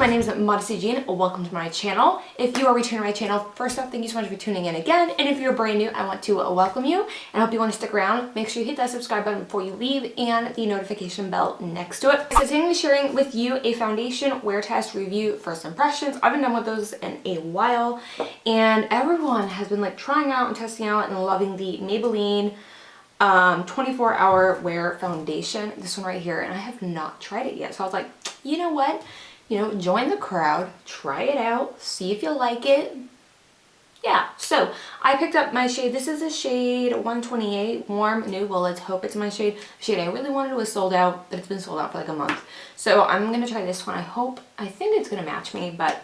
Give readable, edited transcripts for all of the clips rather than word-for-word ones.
my name is Modesty Jean. Welcome to my channel. If you are returning to my channel, first off, thank you so much for tuning in again. And if you're brand new, I want to welcome you and I hope you want to stick around. Make sure you hit that subscribe button before you leave and the notification bell next to it. So today I'm going to be sharing with you a foundation wear test review first impressions. I've been done with those in a while and everyone has been like trying out and testing out and loving the Maybelline 24-hour wear foundation, this one right here, and I have not tried it yet. So I was like, you know what? Join the crowd, try it out, see if you like it. Yeah, so I picked up my shade. This is a shade 128, warm, new. Well, let's hope it's my shade. The shade I really wanted was sold out, but it's been sold out for like a month. So I'm going to try this one. I think it's going to match me, but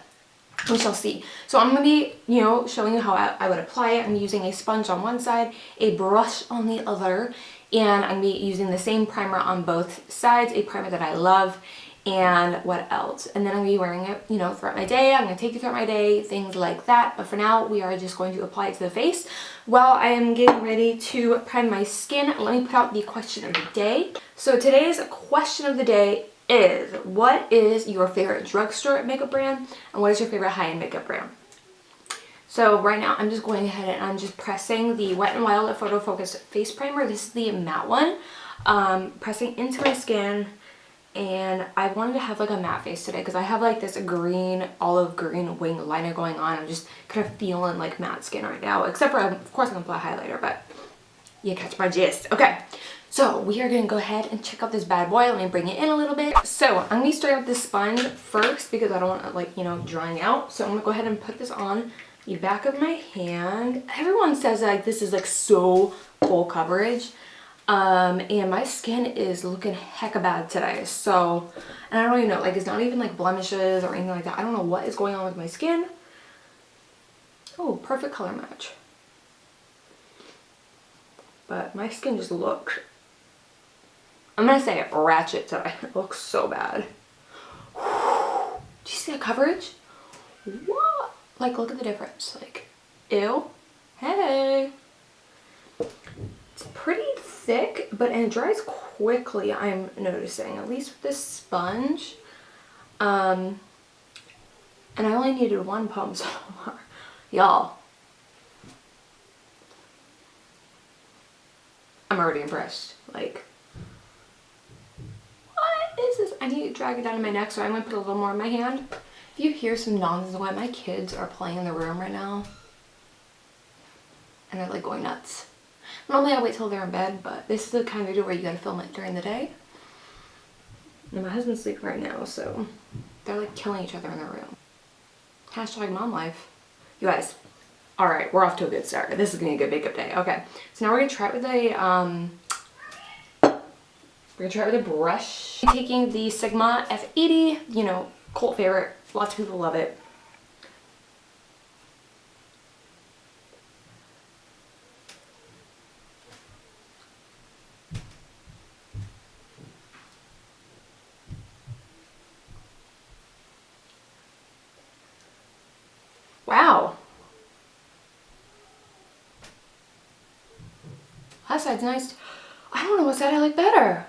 we shall see. So I'm going to be, showing you how I would apply it. I'm using a sponge on one side, a brush on the other, and I'm going to be using the same primer on both sides, a primer that I love. And what else? And then I'm going to be wearing it, throughout my day. I'm going to take it throughout my day, things like that. But for now, we are just going to apply it to the face. While I am getting ready to prime my skin, let me put out the question of the day. So today's question of the day is, what is your favorite drugstore makeup brand? And what is your favorite high-end makeup brand? So right now, I'm just going ahead and I'm just pressing the Wet n Wild Photo Focus Face Primer. This is the matte one. Pressing into my skin. And I wanted to have like a matte face today because I have like this olive green wing liner going on. I'm just kind of feeling like matte skin right now, except for, of course, I'm gonna apply highlighter, but you catch my gist. Okay, so we are gonna go ahead and check out this bad boy. Let me bring it in a little bit. So I'm gonna be starting with this sponge first because I don't want it drying out. So I'm gonna go ahead and put this on the back of my hand. Everyone says like this is like so full coverage. And my skin is looking hecka bad today, so, and I don't even know, like, it's not even like blemishes or anything like that. I don't know what is going on with my skin. Oh, perfect color match. But my skin just looks, I'm gonna say it, ratchet today. It looks so bad. Do you see that coverage? What? Like, look at the difference. Like, ew. Hey. It's pretty thick, but and it dries quickly, I'm noticing, at least with this sponge. And I only needed one pump so far. Y'all, I'm already impressed. Like, what is this? I need to drag it down to my neck, so I'm gonna put a little more in my hand. If you hear some nonsense, what, my kids are playing in the room right now and they're like going nuts. Normally I wait till they're in bed, but this is the kind of video where you gotta film it during the day. And my husband's sleeping right now, so they're like killing each other in the room. Hashtag mom life. You guys, alright, we're off to a good start. This is gonna be a good makeup day. Okay, so now we're gonna try it with a brush. I'm taking the Sigma F80, cult favorite. Lots of people love it. Wow. That side's nice. I don't know what side I like better.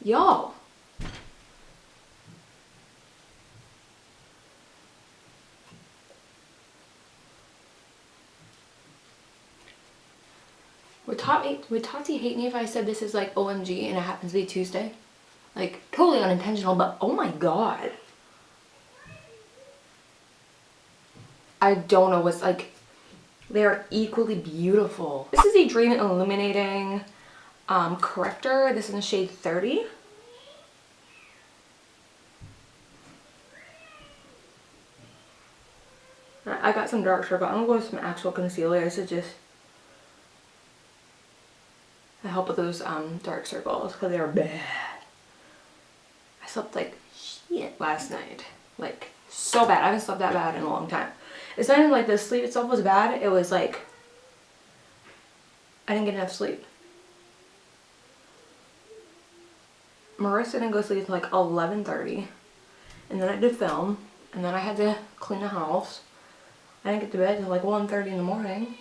Y'all. Would Tati hate me if I said this is like OMG and it happens to be Tuesday? Like, totally unintentional, but oh my god. I don't know what's like, they're equally beautiful. This is a Dream Illuminating corrector. This is in the shade 30. I got some dark circle. I'm gonna go with some actual concealers to just help with those dark circles because they are bad. I slept like shit last night. Like, so bad. I haven't slept that bad in a long time. It's not even like the sleep itself was bad. It was like, I didn't get enough sleep. Marissa didn't go to sleep until like 11:30. And then I did film. And then I had to clean the house. I didn't get to bed until like 1:30 in the morning.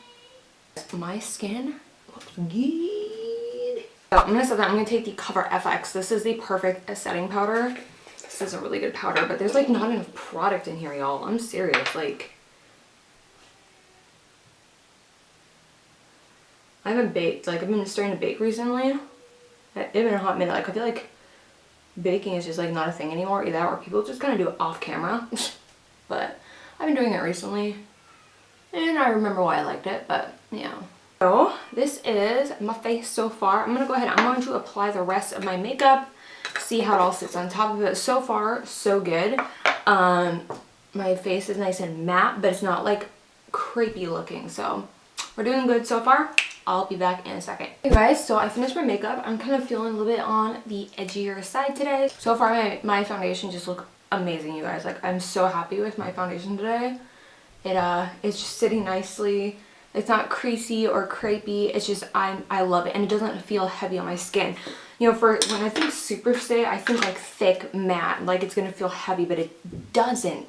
My skin looks good. So I'm going to take the Cover FX. This is the perfect setting powder. This is a really good powder, but there's like not enough product in here, y'all. I'm serious. Like, I haven't baked. Like, I've been starting to bake recently. It's been a hot minute. Like, I feel like baking is just like not a thing anymore. Either that or people just kind of do it off camera. But I've been doing it recently, and I remember why I liked it. But yeah. So this is my face so far. I'm gonna go ahead. I'm going to apply the rest of my makeup. See how it all sits on top of it. So far, so good. My face is nice and matte, but it's not like crepey looking. So we're doing good so far. I'll be back in a second. Hey guys, so I finished my makeup. I'm kind of feeling a little bit on the edgier side today. So far, my foundation just looks amazing, you guys. Like, I'm so happy with my foundation today. It's just sitting nicely. It's not creasy or crepey. It's just, I love it. And it doesn't feel heavy on my skin. You know, for when I think super stay, I think like thick, matte. Like it's going to feel heavy, but it doesn't.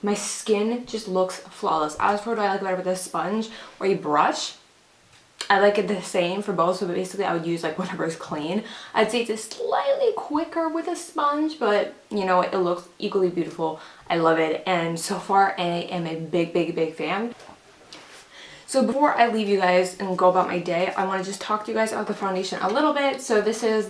My skin just looks flawless. As for what I like better with a sponge or a brush, I like it the same for both. So basically I would use like whatever is clean. I'd say it's slightly quicker with a sponge, but you know, it looks equally beautiful. I love it. And so far I am a big fan. So before I leave you guys and go about my day, I want to just talk to you guys about the foundation a little bit. So this is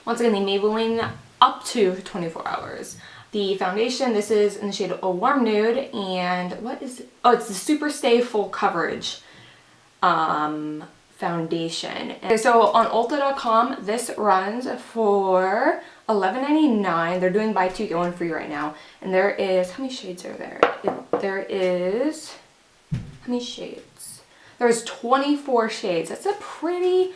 once again, the Maybelline Up to 24 Hours. The foundation, this is in the shade A Warm Nude, and what is it? Oh, it's the Super Stay Full Coverage foundation. And so on Ulta.com, this runs for $11.99. They're doing buy two get one free right now. And there is, how many shades are there? There is, how many shades? There's 24 shades. That's a pretty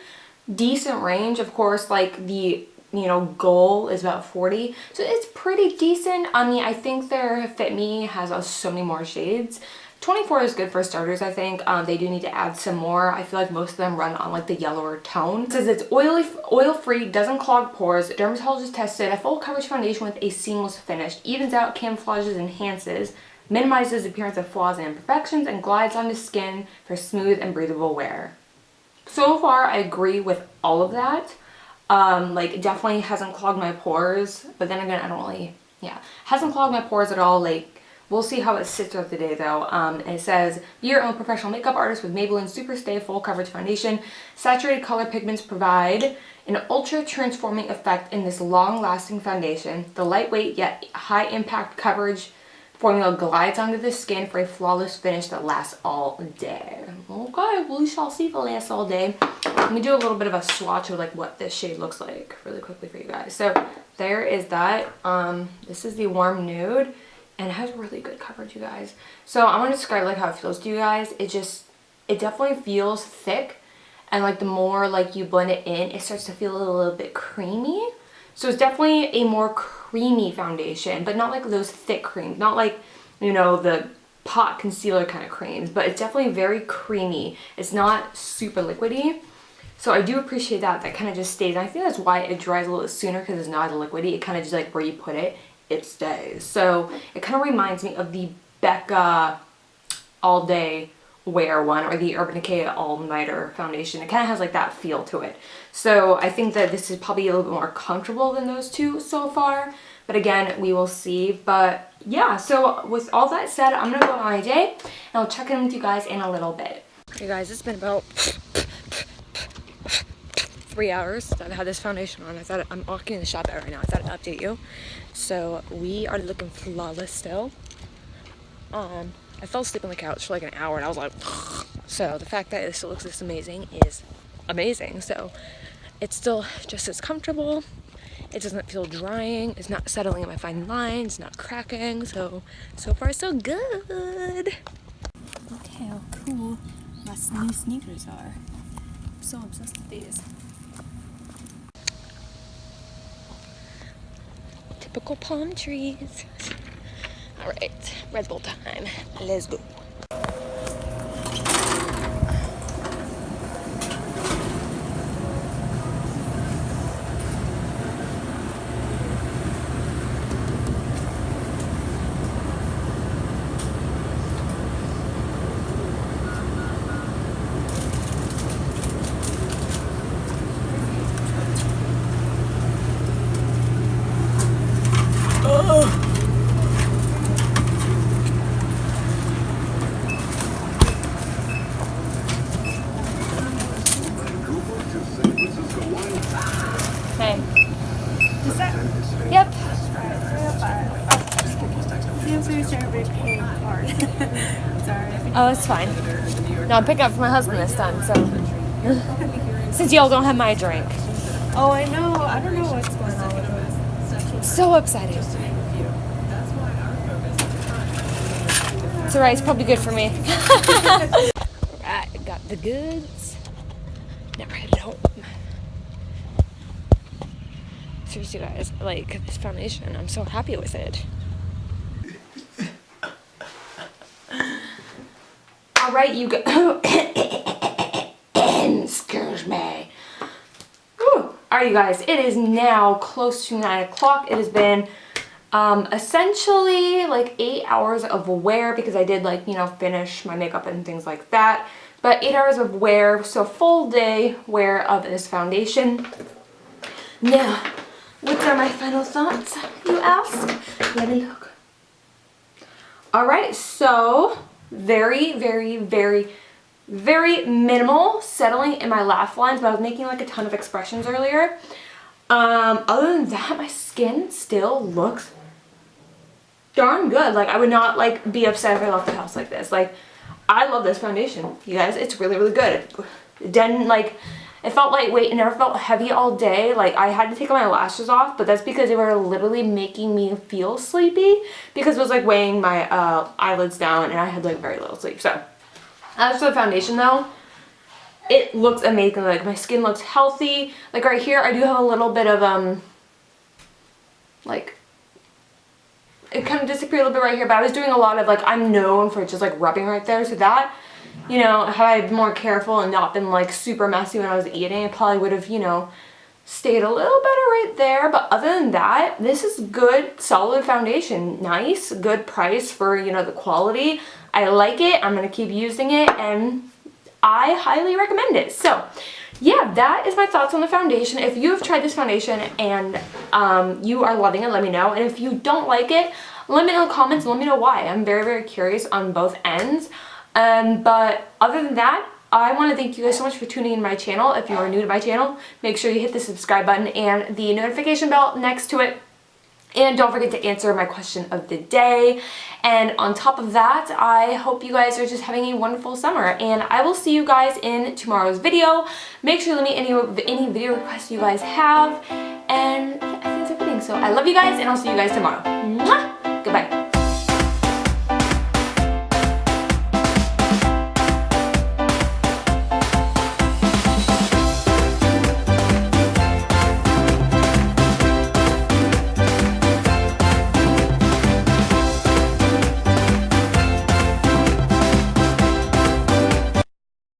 decent range. Of course, like the, you know, goal is about 40. So it's pretty decent. I mean, I think their Fit Me has so many more shades. 24 is good for starters, I think. They do need to add some more. I feel like most of them run on like the yellower tone. It says it's oil-free, doesn't clog pores, dermatologist tested, a full coverage foundation with a seamless finish, evens out, camouflages, enhances, minimizes the appearance of flaws and imperfections, and glides onto skin for smooth and breathable wear. So far, I agree with all of that. Like, it definitely hasn't clogged my pores, but then again, I don't really, yeah. Hasn't clogged my pores at all. Like, we'll see how it sits throughout the day though. And it says, be your own professional makeup artist with Maybelline Super Stay Full Coverage Foundation. Saturated color pigments provide an ultra transforming effect in this long-lasting foundation. The lightweight yet high impact coverage formula glides onto the skin for a flawless finish that lasts all day. Okay, we shall see if it lasts all day. Let me do a little bit of a swatch of like what this shade looks like really quickly for you guys. So there is that. This is the Warm Nude, and it has really good coverage, you guys. So I want to describe like how it feels to you guys. It definitely feels thick, and like the more like you blend it in, it starts to feel a little bit creamy. So it's definitely a more creamy foundation, but not like those thick creams, not like, you know, the pot concealer kind of creams, but it's definitely very creamy. It's not super liquidy. So I do appreciate that kind of just stays. And I think that's why it dries a little sooner, because it's not as liquidy. It kind of just like where you put it, it stays. So it kind of reminds me of the Becca All Day Wear one, or the Urban Decay All Nighter foundation. It kind of has like that feel to it. So I think that this is probably a little bit more comfortable than those two so far. But again, we will see. But yeah, so with all that said, I'm gonna go on my day and I'll check in with you guys in a little bit. Okay guys, it's been about 3 hours that I've had this foundation on. I'm walking in the shop right now. I thought I'd update you. So we are looking flawless still. I fell asleep on the couch for like an hour and I was like, so the fact that it still looks this amazing is amazing. So it's still just as comfortable. It doesn't feel drying. It's not settling in my fine lines, not cracking. So far so good. Look how cool my new sneakers are. I'm so obsessed with these. Typical palm trees. All right, Red Bull time. Let's go. Yep. Sorry. Oh, it's fine. No, I'm picking up for my husband this time, so. Since y'all don't have my drink. Oh, I know. I don't know what's going on with us. So excited. It's alright, it's probably good for me. Alright, got the goods. Now we're headed home. Seriously, guys, like, this foundation, I'm so happy with it. Alright, you go. Excuse me. Alright, you guys, it is now close to 9 o'clock. It has been essentially like 8 hours of wear because I did, like, you know, finish my makeup and things like that. But 8 hours of wear, so full day wear of this foundation. Now, what are my final thoughts, you ask? Let me look. Alright, so very, very, very, very minimal settling in my laugh lines, but I was making like a ton of expressions earlier. Other than that, my skin still looks darn good. Like, I would not, like, be upset if I left the house like this. Like, I love this foundation, you guys. It's really, really good. It didn't, like, it felt lightweight. It never felt heavy all day. Like, I had to take my lashes off, but that's because they were literally making me feel sleepy because it was, like, weighing my eyelids down, and I had, like, very little sleep. So, as for the foundation, though, it looks amazing. Like, my skin looks healthy. Like, right here, I do have a little bit of, like, it kind of disappeared a little bit right here, but I was doing a lot of, like, I'm known for just, like, rubbing right there, so that, you know, had I been more careful and not been, like, super messy when I was eating, it probably would have, you know, stayed a little better right there. But other than that, this is good, solid foundation. Nice, good price for, you know, the quality. I like it. I'm going to keep using it, and I highly recommend it. So, yeah, that is my thoughts on the foundation. If you have tried this foundation and you are loving it, let me know. And if you don't like it, let me know in the comments and let me know why. I'm very, very curious on both ends. But other than that, I want to thank you guys so much for tuning in to my channel. If you are new to my channel, make sure you hit the subscribe button and the notification bell next to it. And don't forget to answer my question of the day. And on top of that, I hope you guys are just having a wonderful summer. And I will see you guys in tomorrow's video. Make sure to let me any video requests you guys have. And yeah, I think that's everything. So I love you guys, and I'll see you guys tomorrow. Mwah!